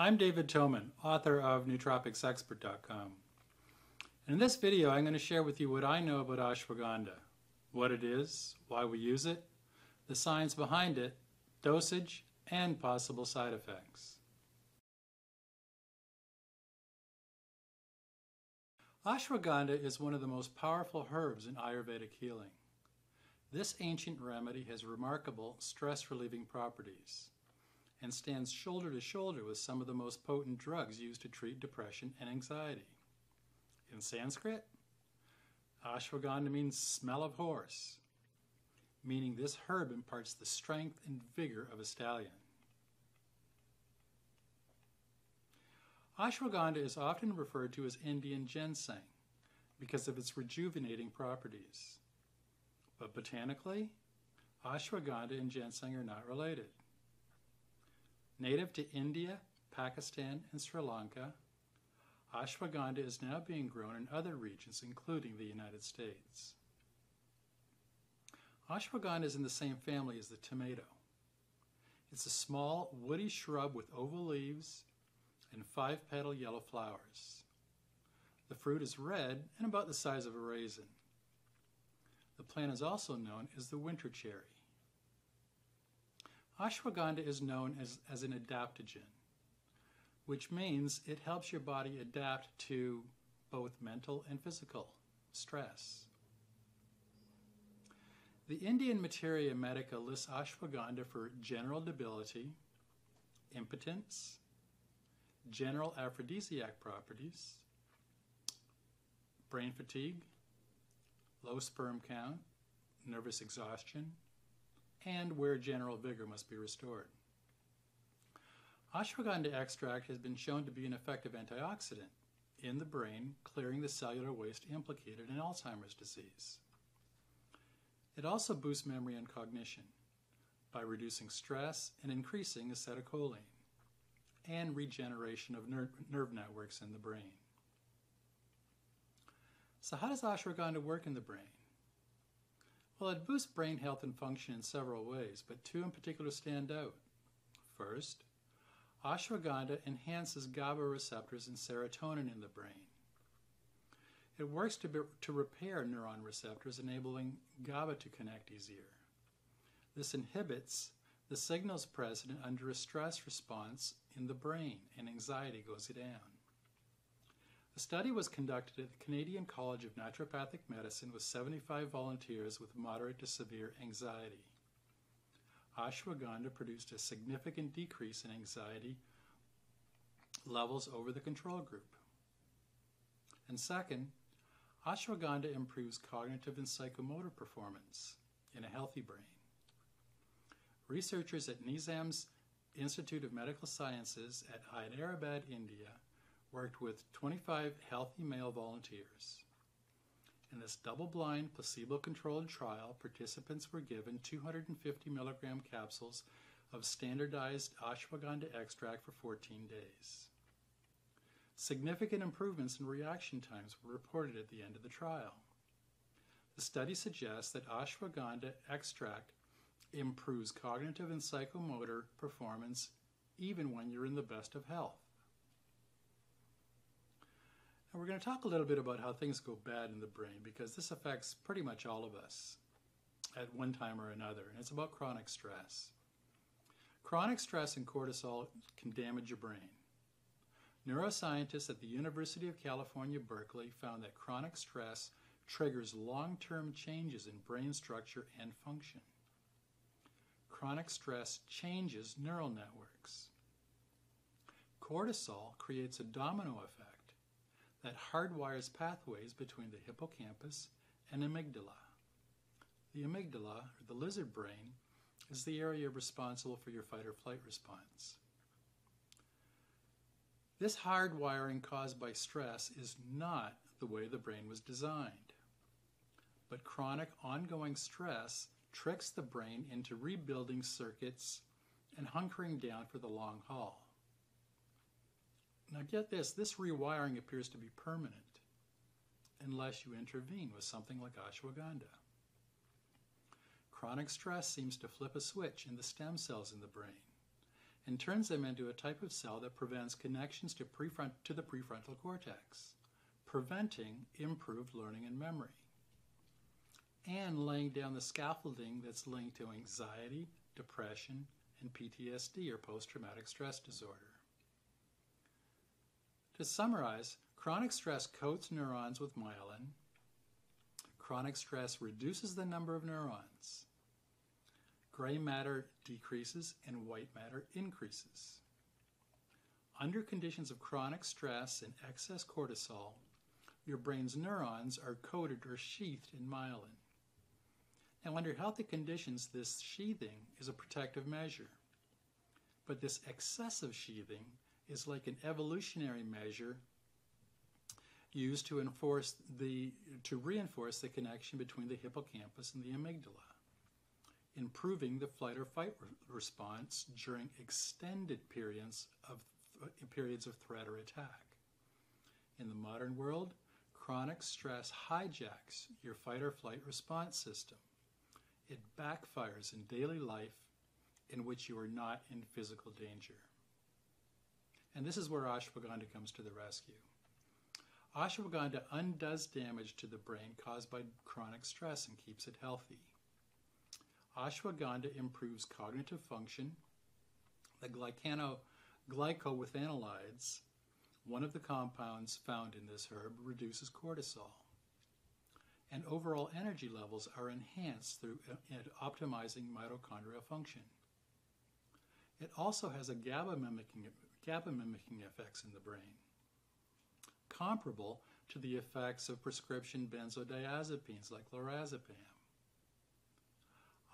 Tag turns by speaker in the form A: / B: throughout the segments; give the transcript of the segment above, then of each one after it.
A: I'm David Toman, author of nootropicsexpert.com. And in this video, I'm going to share with you what I know about ashwagandha, what it is, why we use it, the science behind it, dosage, and possible side effects. Ashwagandha is one of the most powerful herbs in Ayurvedic healing. This ancient remedy has remarkable stress-relieving properties and stands shoulder to shoulder with some of the most potent drugs used to treat depression and anxiety. In Sanskrit, ashwagandha means smell of horse, meaning this herb imparts the strength and vigor of a stallion. Ashwagandha is often referred to as Indian ginseng because of its rejuvenating properties. But botanically, ashwagandha and ginseng are not related. Native to India, Pakistan, and Sri Lanka, ashwagandha is now being grown in other regions, including the United States. Ashwagandha is in the same family as the tomato. It's a small, woody shrub with oval leaves and 5-petal yellow flowers. The fruit is red and about the size of a raisin. The plant is also known as the winter cherry. Ashwagandha is known as an adaptogen, which means it helps your body adapt to both mental and physical stress. The Indian Materia Medica lists ashwagandha for general debility, impotence, general aphrodisiac properties, brain fatigue, low sperm count, nervous exhaustion, and where general vigor must be restored. Ashwagandha extract has been shown to be an effective antioxidant in the brain, clearing the cellular waste implicated in Alzheimer's disease. It also boosts memory and cognition by reducing stress and increasing acetylcholine and regeneration of nerve networks in the brain. So how does ashwagandha work in the brain? Well, it boosts brain health and function in several ways, but two in particular stand out. First, ashwagandha enhances GABA receptors and serotonin in the brain. It works to repair neuron receptors, enabling GABA to connect easier. This inhibits the signals present under a stress response in the brain, and anxiety goes down. The study was conducted at the Canadian College of Naturopathic Medicine with 75 volunteers with moderate to severe anxiety. Ashwagandha produced a significant decrease in anxiety levels over the control group. And second, ashwagandha improves cognitive and psychomotor performance in a healthy brain. Researchers at Nizam's Institute of Medical Sciences at Hyderabad, India, worked with 25 healthy male volunteers. In this double-blind, placebo-controlled trial, participants were given 250 milligram capsules of standardized ashwagandha extract for 14 days. Significant improvements in reaction times were reported at the end of the trial. The study suggests that ashwagandha extract improves cognitive and psychomotor performance even when you're in the best of health. Now we're going to talk a little bit about how things go bad in the brain, because this affects pretty much all of us at one time or another, and it's about chronic stress. Chronic stress and cortisol can damage your brain. Neuroscientists at the University of California, Berkeley found that chronic stress triggers long-term changes in brain structure and function. Chronic stress changes neural networks. Cortisol creates a domino effect that hardwires pathways between the hippocampus and amygdala. The amygdala, or the lizard brain, is the area responsible for your fight or flight response. This hardwiring caused by stress is not the way the brain was designed. But chronic ongoing stress tricks the brain into rebuilding circuits and hunkering down for the long haul. Now get this rewiring appears to be permanent unless you intervene with something like ashwagandha. Chronic stress seems to flip a switch in the stem cells in the brain, and turns them into a type of cell that prevents connections to the prefrontal cortex, preventing improved learning and memory, and laying down the scaffolding that's linked to anxiety, depression, and PTSD, or post-traumatic stress disorder. To summarize, chronic stress coats neurons with myelin. Chronic stress reduces the number of neurons. Gray matter decreases and white matter increases. Under conditions of chronic stress and excess cortisol, your brain's neurons are coated or sheathed in myelin. Now, under healthy conditions, this sheathing is a protective measure. But this excessive sheathing is like an evolutionary measure used to reinforce the connection between the hippocampus and the amygdala, improving the flight or fight response during extended periods of threat or attack. In the modern world, chronic stress hijacks your fight or flight response system. It backfires in daily life in which you are not in physical danger. And this is where ashwagandha comes to the rescue. Ashwagandha undoes damage to the brain caused by chronic stress and keeps it healthy. Ashwagandha improves cognitive function. The glycowithanolides, one of the compounds found in this herb, reduces cortisol. And overall energy levels are enhanced through optimizing mitochondrial function. It also has a GABA mimicking effects in the brain, comparable to the effects of prescription benzodiazepines like lorazepam.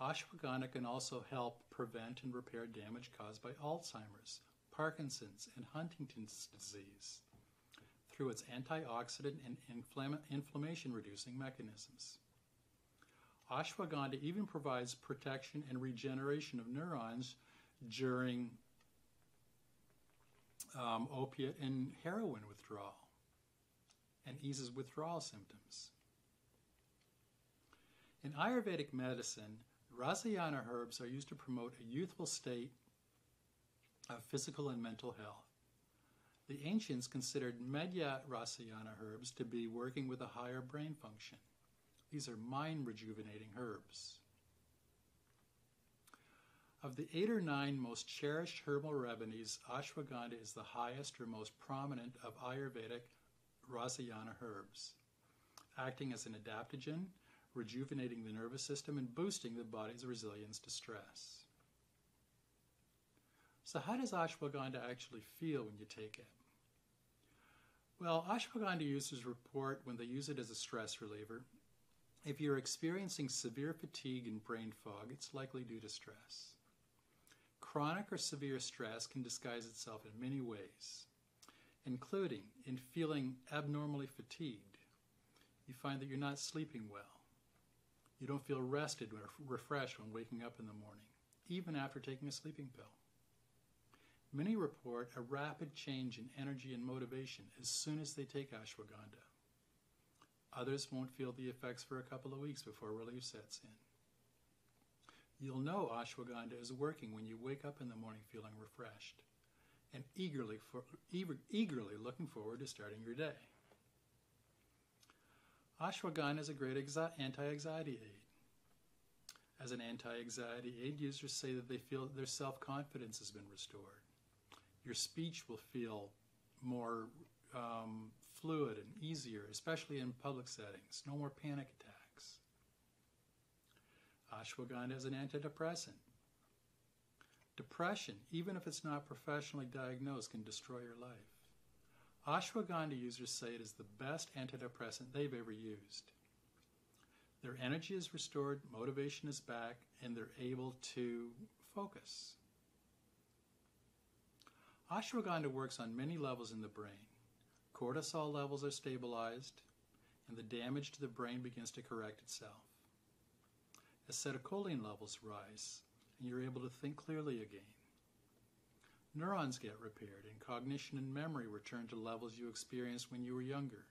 A: Ashwagandha can also help prevent and repair damage caused by Alzheimer's, Parkinson's, and Huntington's disease through its antioxidant and inflammation-reducing mechanisms. Ashwagandha even provides protection and regeneration of neurons during opiate and heroin withdrawal, and eases withdrawal symptoms. In Ayurvedic medicine, Rasayana herbs are used to promote a youthful state of physical and mental health. The ancients considered Medhya Rasayana herbs to be working with a higher brain function. These are mind-rejuvenating herbs. Of the 8 or 9 most cherished herbal remedies, ashwagandha is the highest or most prominent of Ayurvedic Rasayana herbs, acting as an adaptogen, rejuvenating the nervous system, and boosting the body's resilience to stress. So how does ashwagandha actually feel when you take it? Well, ashwagandha users report when they use it as a stress reliever. If you're experiencing severe fatigue and brain fog, it's likely due to stress. Chronic or severe stress can disguise itself in many ways, including in feeling abnormally fatigued. You find that you're not sleeping well. You don't feel rested or refreshed when waking up in the morning, even after taking a sleeping pill. Many report a rapid change in energy and motivation as soon as they take ashwagandha. Others won't feel the effects for a couple of weeks before relief sets in. You'll know ashwagandha is working when you wake up in the morning feeling refreshed and eagerly looking forward to starting your day. Ashwagandha is a great anti-anxiety aid. As an anti-anxiety aid, users say that they feel their self-confidence has been restored. Your speech will feel more fluid and easier, especially in public settings. No more panic attacks. Ashwagandha is an antidepressant. Depression, even if it's not professionally diagnosed, can destroy your life. Ashwagandha users say it is the best antidepressant they've ever used. Their energy is restored, motivation is back, and they're able to focus. Ashwagandha works on many levels in the brain. Cortisol levels are stabilized, and the damage to the brain begins to correct itself. Acetylcholine levels rise, and you're able to think clearly again. Neurons get repaired, and cognition and memory return to levels you experienced when you were younger.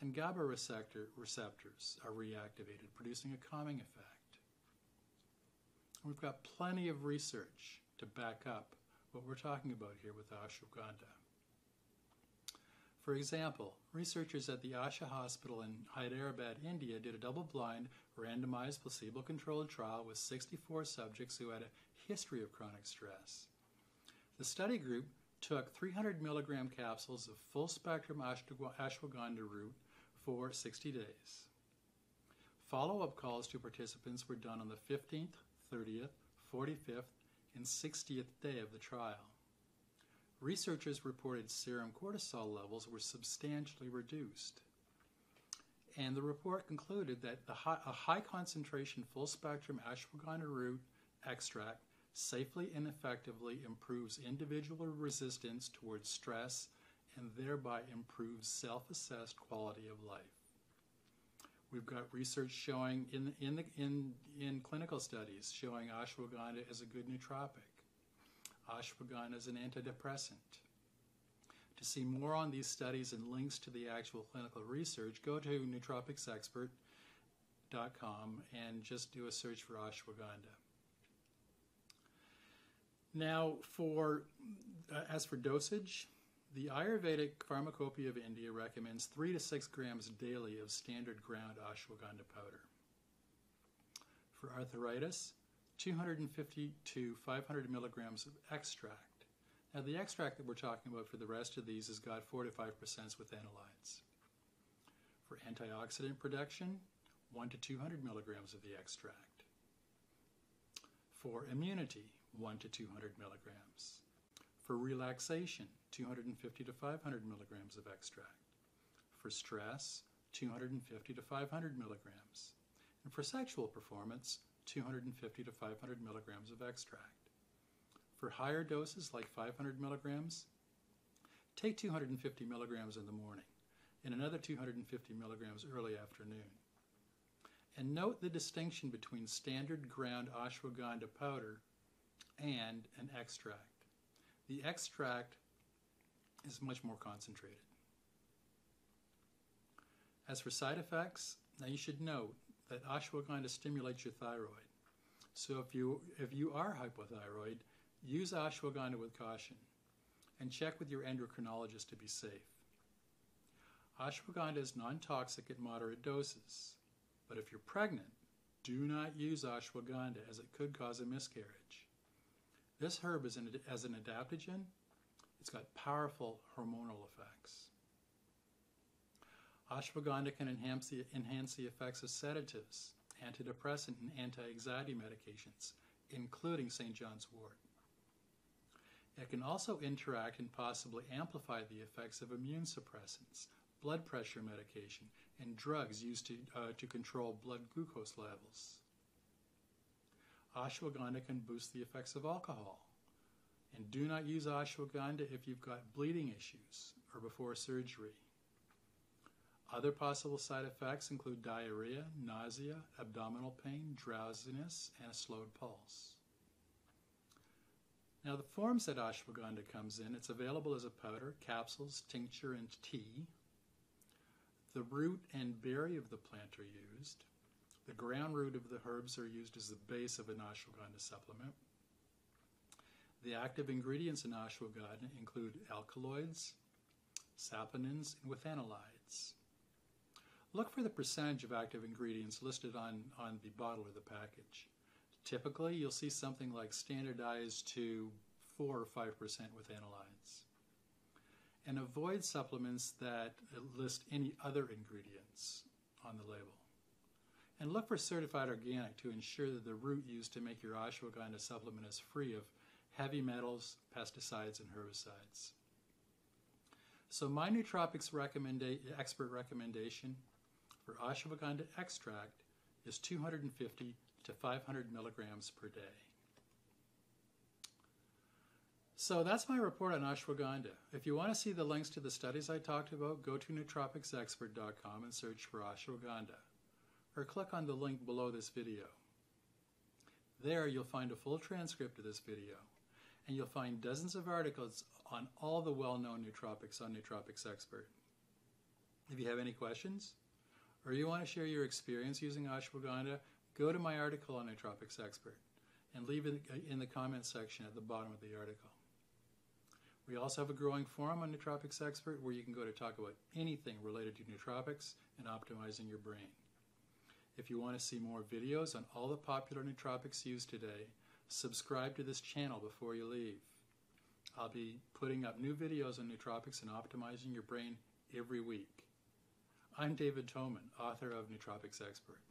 A: And GABA receptors are reactivated, producing a calming effect. And we've got plenty of research to back up what we're talking about here with ashwagandha. For example, researchers at the Asha Hospital in Hyderabad, India did a double-blind, randomized, placebo-controlled trial with 64 subjects who had a history of chronic stress. The study group took 300 milligram capsules of full-spectrum ashwagandha root for 60 days. Follow-up calls to participants were done on the 15th, 30th, 45th, and 60th day of the trial. Researchers reported serum cortisol levels were substantially reduced. And the report concluded that a high concentration full-spectrum ashwagandha root extract safely and effectively improves individual resistance towards stress and thereby improves self-assessed quality of life. We've got research showing in clinical studies showing ashwagandha as a good nootropic. Ashwagandha is an antidepressant. To see more on these studies and links to the actual clinical research, go to nootropicsexpert.com and just do a search for ashwagandha. Now, as for dosage, the Ayurvedic Pharmacopoeia of India recommends 3 to 6 grams daily of standard ground ashwagandha powder. For arthritis, 250 to 500 milligrams of extract. Now, the extract that we're talking about for the rest of these has got 4 to 5% with analytes. For antioxidant production, 1 to 200 milligrams of the extract. For immunity, 1 to 200 milligrams. For relaxation, 250 to 500 milligrams of extract. For stress, 250 to 500 milligrams. And for sexual performance, 250 to 500 milligrams of extract. For higher doses, like 500 milligrams, take 250 milligrams in the morning and another 250 milligrams early afternoon. And note the distinction between standard ground ashwagandha powder and an extract. The extract is much more concentrated. As for side effects, now you should note that ashwagandha stimulates your thyroid. So if you are hypothyroid, use ashwagandha with caution and check with your endocrinologist to be safe. Ashwagandha is non-toxic at moderate doses, but if you're pregnant, do not use ashwagandha as it could cause a miscarriage. This herb is as an adaptogen. It's got powerful hormonal effects. Ashwagandha can enhance the effects of sedatives, antidepressant, and anti-anxiety medications, including St. John's wort. It can also interact and possibly amplify the effects of immune suppressants, blood pressure medication, and drugs used to control blood glucose levels. Ashwagandha can boost the effects of alcohol. And do not use ashwagandha if you've got bleeding issues or before surgery. Other possible side effects include diarrhea, nausea, abdominal pain, drowsiness, and a slowed pulse. Now, the forms that ashwagandha comes in, it's available as a powder, capsules, tincture, and tea. The root and berry of the plant are used. The ground root of the herbs are used as the base of an ashwagandha supplement. The active ingredients in ashwagandha include alkaloids, saponins, and withanolides. Look for the percentage of active ingredients listed on the bottle or the package. Typically, you'll see something like standardized to 4 or 5% withanolides. And avoid supplements that list any other ingredients on the label. And look for certified organic to ensure that the root used to make your ashwagandha supplement is free of heavy metals, pesticides, and herbicides. So my nootropics expert recommendation for ashwagandha extract is 250 to 500 milligrams per day. So that's my report on ashwagandha. If you want to see the links to the studies I talked about, go to nootropicsexpert.com and search for ashwagandha, or click on the link below this video. There you'll find a full transcript of this video, and you'll find dozens of articles on all the well-known nootropics on Nootropics Expert. If you have any questions, or you want to share your experience using ashwagandha, go to my article on Nootropics Expert and leave it in the comments section at the bottom of the article. We also have a growing forum on Nootropics Expert where you can go to talk about anything related to nootropics and optimizing your brain. If you want to see more videos on all the popular nootropics used today, subscribe to this channel before you leave. I'll be putting up new videos on nootropics and optimizing your brain every week. I'm David Toman, author of Nootropics Expert.